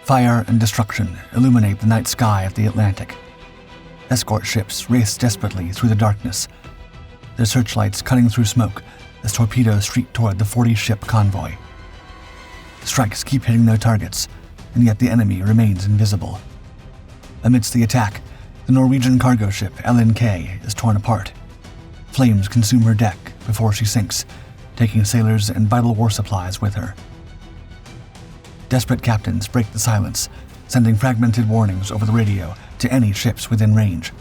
Fire and destruction illuminate the night sky of the Atlantic. Escort ships race desperately through the darkness, their searchlights cutting through smoke as torpedoes streak toward the 40-ship convoy. Strikes keep hitting their targets, and yet the enemy remains invisible. Amidst the attack, the Norwegian cargo ship Elin K is torn apart. Flames consume her deck before she sinks, taking sailors and vital war supplies with her. Desperate captains break the silence, sending fragmented warnings over the radio to any ships within range.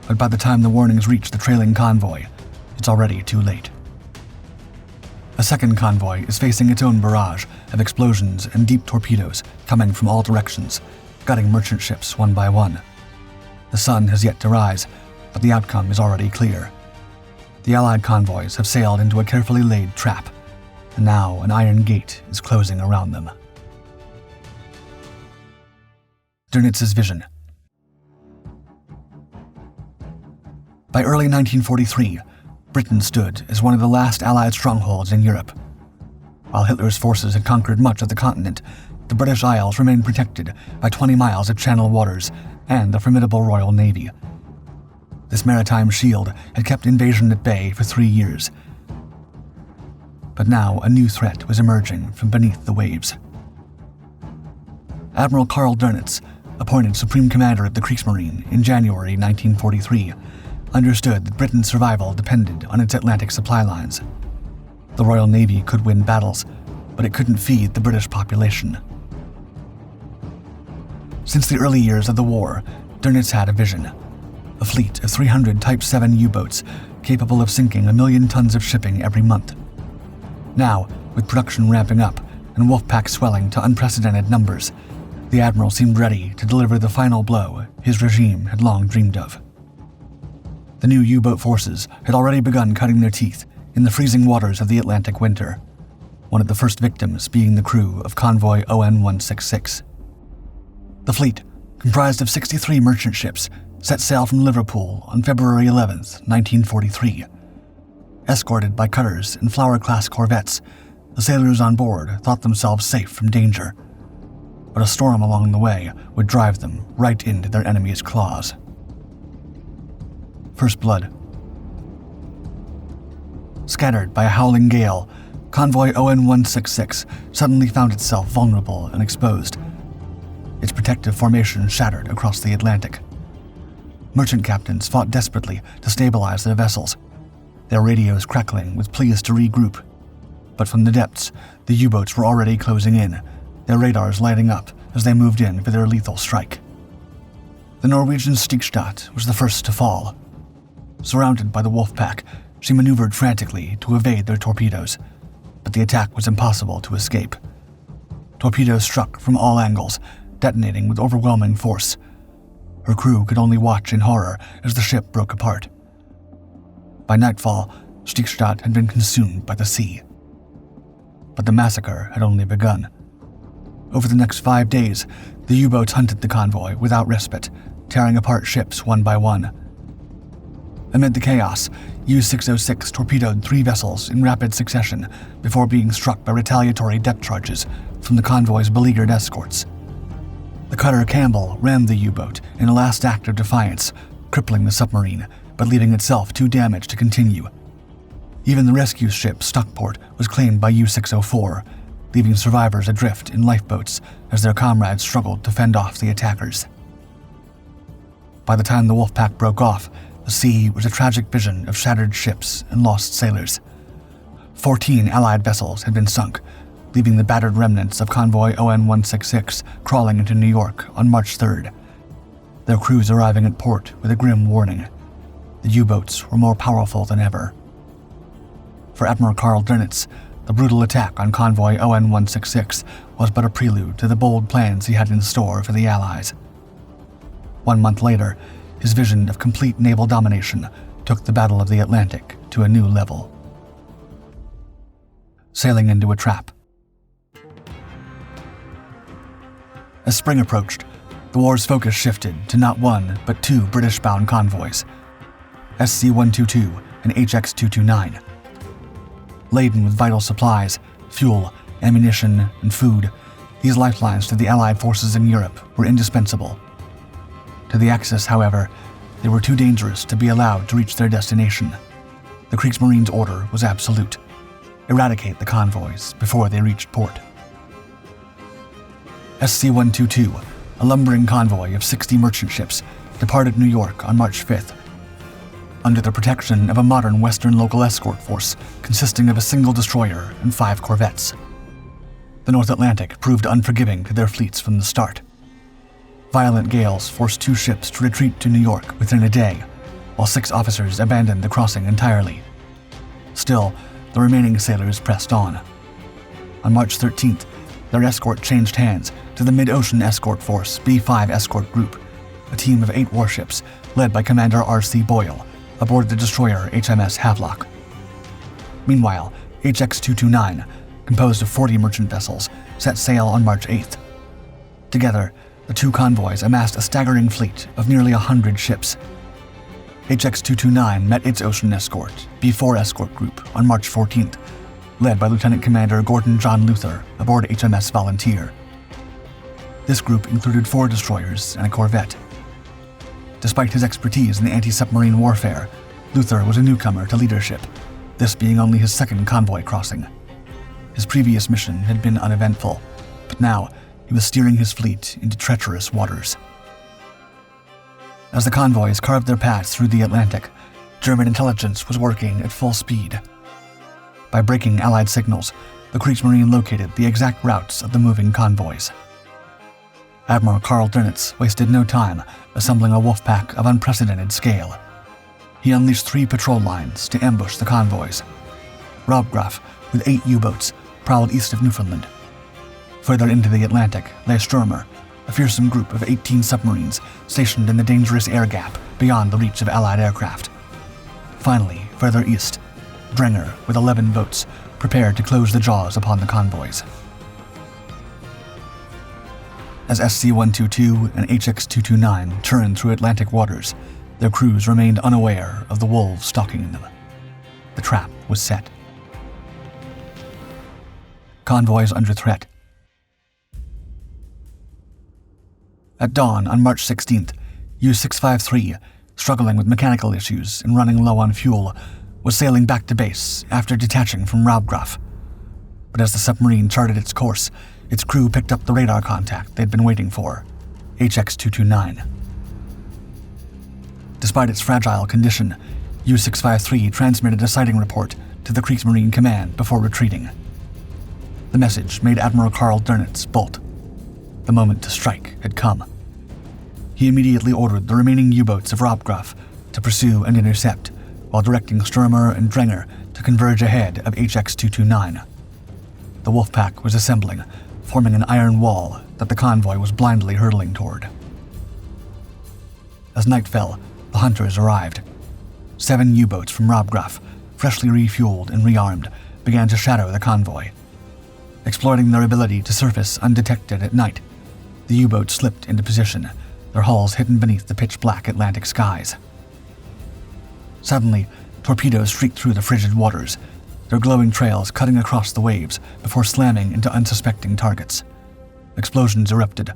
But by the time the warnings reach the trailing convoy, it's already too late. A second convoy is facing its own barrage of explosions and deep torpedoes coming from all directions, gutting merchant ships one by one. The sun has yet to rise, but the outcome is already clear. The Allied convoys have sailed into a carefully laid trap, and now an iron gate is closing around them. Dönitz's vision. By early 1943, Britain stood as one of the last Allied strongholds in Europe. While Hitler's forces had conquered much of the continent, the British Isles remained protected by 20 miles of channel waters and the formidable Royal Navy. This maritime shield had kept invasion at bay for 3 years. But now a new threat was emerging from beneath the waves. Admiral Karl Dönitz, appointed Supreme Commander of the Kriegsmarine in January 1943, understood that Britain's survival depended on its Atlantic supply lines. The Royal Navy could win battles, but it couldn't feed the British population. Since the early years of the war, Dönitz had a vision: a fleet of 300 Type 7 U-boats capable of sinking 1 million tons of shipping every month. Now, with production ramping up and Wolfpack swelling to unprecedented numbers, the Admiral seemed ready to deliver the final blow his regime had long dreamed of. The new U-boat forces had already begun cutting their teeth in the freezing waters of the Atlantic winter, one of the first victims being the crew of Convoy ON-166. The fleet, comprised of 63 merchant ships, set sail from Liverpool on February 11, 1943. Escorted by cutters and Flower-class corvettes, the sailors on board thought themselves safe from danger. But a storm along the way would drive them right into their enemy's claws. First blood. Scattered by a howling gale, Convoy ON-166 suddenly found itself vulnerable and exposed. Its protective formation shattered across the Atlantic. Merchant captains fought desperately to stabilize their vessels, their radios crackling with pleas to regroup. But from the depths, the U-boats were already closing in, their radars lighting up as they moved in for their lethal strike. The Norwegian Stigstad was the first to fall. Surrounded by the Wolfpack, she maneuvered frantically to evade their torpedoes, but the attack was impossible to escape. Torpedoes struck from all angles, detonating with overwhelming force. Her crew could only watch in horror as the ship broke apart. By nightfall, Stigstad had been consumed by the sea. But the massacre had only begun. Over the next 5 days, the U-boats hunted the convoy without respite, tearing apart ships one by one. Amid the chaos, U-606 torpedoed 3 vessels in rapid succession before being struck by retaliatory depth charges from the convoy's beleaguered escorts. The cutter Campbell rammed the U-boat in a last act of defiance, crippling the submarine, but leaving itself too damaged to continue. Even the rescue ship Stockport was claimed by U-604, leaving survivors adrift in lifeboats as their comrades struggled to fend off the attackers. By the time the Wolfpack broke off, the sea was a tragic vision of shattered ships and lost sailors. 14 Allied vessels had been sunk, leaving the battered remnants of Convoy ON-166 crawling into New York on March 3rd. Their crews arriving at port with a grim warning: the U-boats were more powerful than ever. For Admiral Karl Dönitz, the brutal attack on Convoy ON-166 was but a prelude to the bold plans he had in store for the Allies. 1 month later, his vision of complete naval domination took the Battle of the Atlantic to a new level. Sailing into a trap. As spring approached, the war's focus shifted to not 1, but 2 British-bound convoys, SC-122 and HX-229. Laden with vital supplies, fuel, ammunition, and food, These lifelines to the Allied forces in Europe were indispensable. To the Axis, however, they were too dangerous to be allowed to reach their destination. The Kriegsmarine's order was absolute: eradicate the convoys before they reached port. SC-122, a lumbering convoy of 60 merchant ships, departed New York on March 5th. Under the protection of a modern Western local escort force consisting of a single destroyer and 5 corvettes. The North Atlantic proved unforgiving to their fleets from the start. Violent gales forced 2 ships to retreat to New York within a day, while 6 officers abandoned the crossing entirely. Still, the remaining sailors pressed on. On March 13th, their escort changed hands to the Mid-Ocean Escort Force B-5 Escort Group, a team of 8 warships led by Commander R.C. Boyle, aboard the destroyer HMS Havelock. Meanwhile, HX-229, composed of 40 merchant vessels, set sail on March 8th. Together, the 2 convoys amassed a staggering fleet of nearly 100 ships. HX-229 met its ocean escort, B-4 Escort Group, on March 14th, led by Lieutenant Commander Gordon John Luther aboard HMS Volunteer. This group included 4 destroyers and a corvette. Despite his expertise in anti-submarine warfare, Luther was a newcomer to leadership, this being only his 2nd convoy crossing. His previous mission had been uneventful, but now he was steering his fleet into treacherous waters. As the convoys carved their paths through the Atlantic, German intelligence was working at full speed. By breaking Allied signals, the Kriegsmarine located the exact routes of the moving convoys. Admiral Karl Dönitz wasted no time assembling a wolf pack of unprecedented scale. He unleashed 3 patrol lines to ambush the convoys. Raubgraf, with 8 U-boats, prowled east of Newfoundland. Further into the Atlantic lay Stürmer, a fearsome group of 18 submarines stationed in the dangerous air gap beyond the reach of Allied aircraft. Finally, further east, Drenger, with 11 boats, prepared to close the jaws upon the convoys. As SC-122 and HX-229 churned through Atlantic waters, their crews remained unaware of the wolves stalking them. The trap was set. Convoys under threat. At dawn on March 16th, U-653, struggling with mechanical issues and running low on fuel, was sailing back to base after detaching from Raubgraf. But as the submarine charted its course, its crew picked up the radar contact they'd been waiting for, HX-229. Despite its fragile condition, U-653 transmitted a sighting report to the Kriegsmarine Command before retreating. The message made Admiral Karl Dönitz bolt. The moment to strike had come. He immediately ordered the remaining U-boats of Raubgraf to pursue and intercept, while directing Stürmer and Drenger to converge ahead of HX-229. The Wolfpack was assembling, forming an iron wall that the convoy was blindly hurtling toward. As night fell, the hunters arrived. 7 U-boats from Raubgraf, freshly refueled and rearmed, began to shadow the convoy. Exploiting their ability to surface undetected at night, the U-boats slipped into position, their hulls hidden beneath the pitch-black Atlantic skies. Suddenly, torpedoes streaked through the frigid waters, their glowing trails cutting across the waves before slamming into unsuspecting targets. Explosions erupted,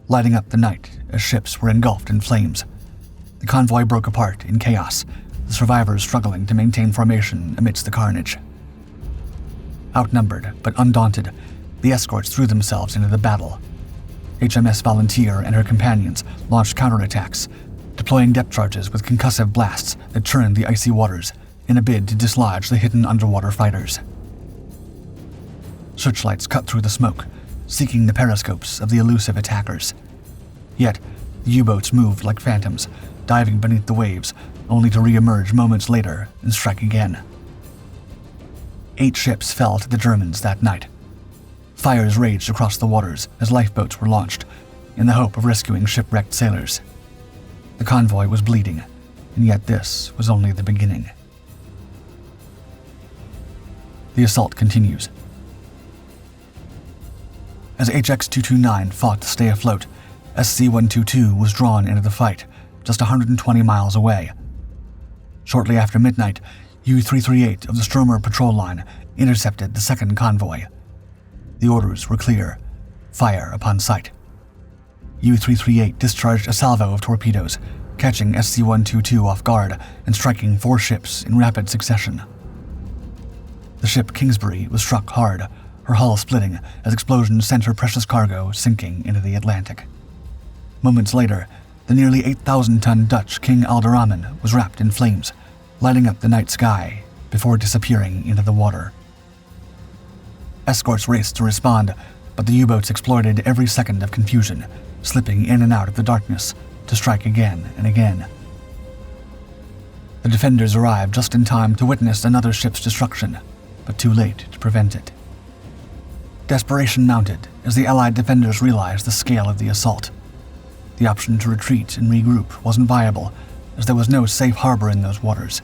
lighting up the night as ships were engulfed in flames. The convoy broke apart in chaos, the survivors struggling to maintain formation amidst the carnage. Outnumbered but undaunted, the escorts threw themselves into the battle. HMS Volunteer and her companions launched counterattacks, deploying depth charges with concussive blasts that churned the icy waters in a bid to dislodge the hidden underwater fighters. Searchlights cut through the smoke, seeking the periscopes of the elusive attackers. Yet, the U-boats moved like phantoms, diving beneath the waves, only to re-emerge moments later and strike again. 8 ships fell to the Germans that night. Fires raged across the waters as lifeboats were launched, in the hope of rescuing shipwrecked sailors. The convoy was bleeding, and yet this was only the beginning. The assault continues. As HX-229 fought to stay afloat, SC-122 was drawn into the fight, just 120 miles away. Shortly after midnight, U-338 of the Stürmer patrol line intercepted the second convoy. The orders were clear: fire upon sight. U-338 discharged a salvo of torpedoes, catching SC-122 off guard and striking 4 ships in rapid succession. The ship Kingsbury was struck hard, her hull splitting as explosions sent her precious cargo sinking into the Atlantic. Moments later, the nearly 8,000-ton Dutch King Alderaan was wrapped in flames, lighting up the night sky before disappearing into the water. Escorts raced to respond, but the U-boats exploited every second of confusion, slipping in and out of the darkness to strike again and again. The defenders arrived just in time to witness another ship's destruction, but too late to prevent it. Desperation mounted as the Allied defenders realized the scale of the assault. The option to retreat and regroup wasn't viable, as there was no safe harbor in those waters.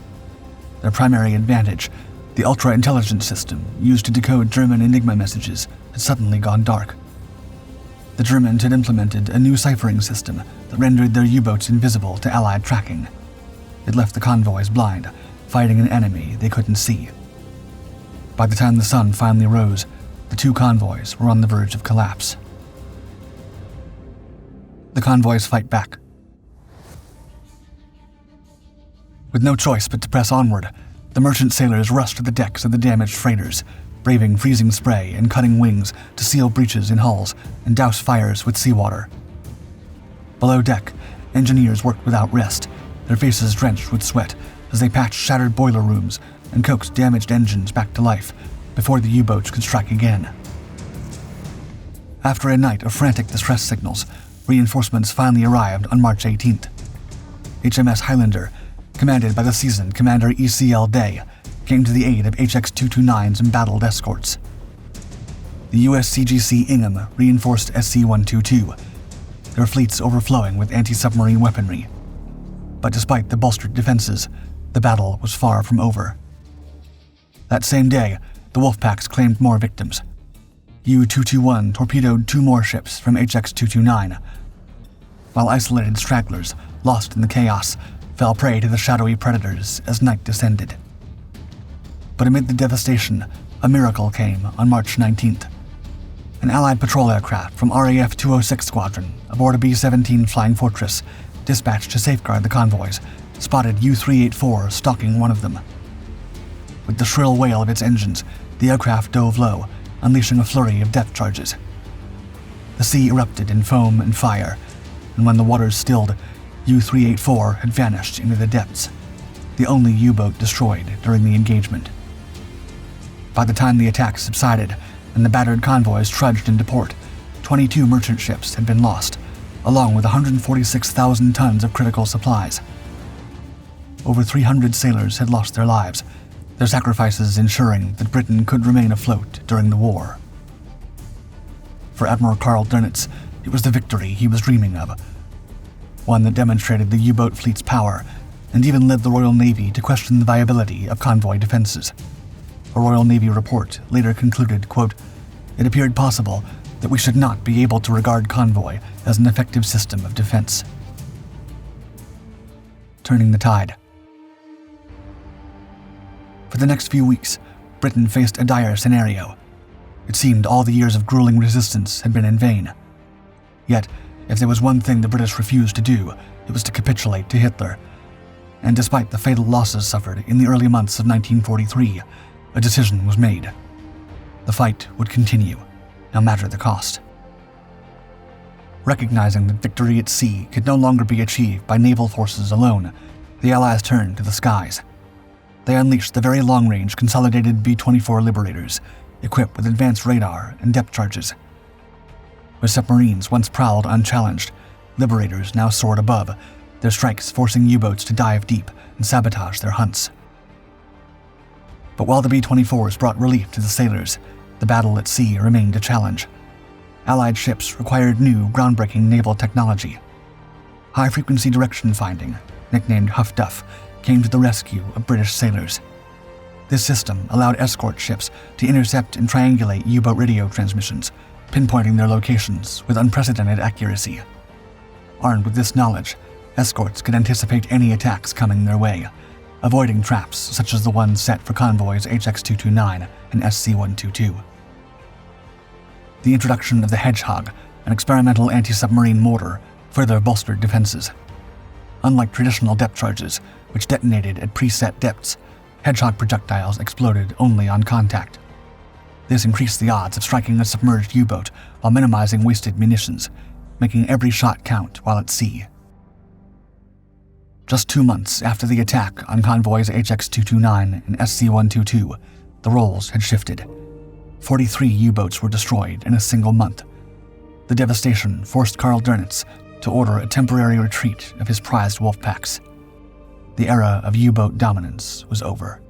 Their primary advantage, the ultra-intelligence system used to decode German Enigma messages, had suddenly gone dark. The Germans had implemented a new ciphering system that rendered their U-boats invisible to Allied tracking. It left the convoys blind, fighting an enemy they couldn't see. By the time the sun finally rose, the 2 convoys were on the verge of collapse. The convoys fight back. With no choice but to press onward, the merchant sailors rushed to the decks of the damaged freighters, braving freezing spray and cutting wings to seal breaches in hulls and douse fires with seawater. Below deck, engineers worked without rest, their faces drenched with sweat as they patched shattered boiler rooms and coaxed damaged engines back to life before the U-boats could strike again. After a night of frantic distress signals, reinforcements finally arrived on March 18th. HMS Highlander, commanded by the seasoned Commander E.C.L. Day, came to the aid of HX-229's embattled escorts. The USCGC Ingham reinforced SC-122, their fleets overflowing with anti-submarine weaponry. But despite the bolstered defenses, the battle was far from over. That same day, the Wolfpacks claimed more victims. U-221 torpedoed 2 more ships from HX-229, while isolated stragglers, lost in the chaos, fell prey to the shadowy predators as night descended. But amid the devastation, a miracle came on March 19th. An Allied patrol aircraft from RAF 206 Squadron, aboard a B-17 Flying Fortress, dispatched to safeguard the convoys, spotted U-384 stalking one of them. With the shrill wail of its engines, the aircraft dove low, unleashing a flurry of depth charges. The sea erupted in foam and fire, and when the waters stilled, U-384 had vanished into the depths, the only U-boat destroyed during the engagement. By the time the attack subsided and the battered convoys trudged into port, 22 merchant ships had been lost, along with 146,000 tons of critical supplies. Over 300 sailors had lost their lives, their sacrifices ensuring that Britain could remain afloat during the war. For Admiral Karl Dönitz, it was the victory he was dreaming of, one that demonstrated the U-boat fleet's power and even led the Royal Navy to question the viability of convoy defenses. A Royal Navy report later concluded, quote, "It appeared possible that we should not be able to regard convoy as an effective system of defense." Turning the tide. For the next few weeks, Britain faced a dire scenario. It seemed all the years of grueling resistance had been in vain. Yet, if there was one thing the British refused to do, it was to capitulate to Hitler. And despite the fatal losses suffered in the early months of 1943, a decision was made. The fight would continue, no matter the cost. Recognizing that victory at sea could no longer be achieved by naval forces alone, the Allies turned to the skies. They unleashed the very long-range consolidated B-24 Liberators, equipped with advanced radar and depth charges. Where submarines once prowled unchallenged, Liberators now soared above, their strikes forcing U-boats to dive deep and sabotage their hunts. But while the B-24s brought relief to the sailors, the battle at sea remained a challenge. Allied ships required new, groundbreaking naval technology. High-frequency direction finding, nicknamed Huff Duff, came to the rescue of British sailors. This system allowed escort ships to intercept and triangulate U-boat radio transmissions, pinpointing their locations with unprecedented accuracy. Armed with this knowledge, escorts could anticipate any attacks coming their way, avoiding traps such as the ones set for convoys HX-229 and SC-122. The introduction of the Hedgehog, an experimental anti-submarine mortar, further bolstered defenses. Unlike traditional depth charges, which detonated at preset depths, Hedgehog projectiles exploded only on contact. This increased the odds of striking a submerged U-boat while minimizing wasted munitions, making every shot count while at sea. Just 2 months after the attack on Convoys HX-229 and SC-122, the roles had shifted. 43 U-boats were destroyed in a single month. The devastation forced Karl Dönitz to order a temporary retreat of his prized wolf packs. The era of U-boat dominance was over.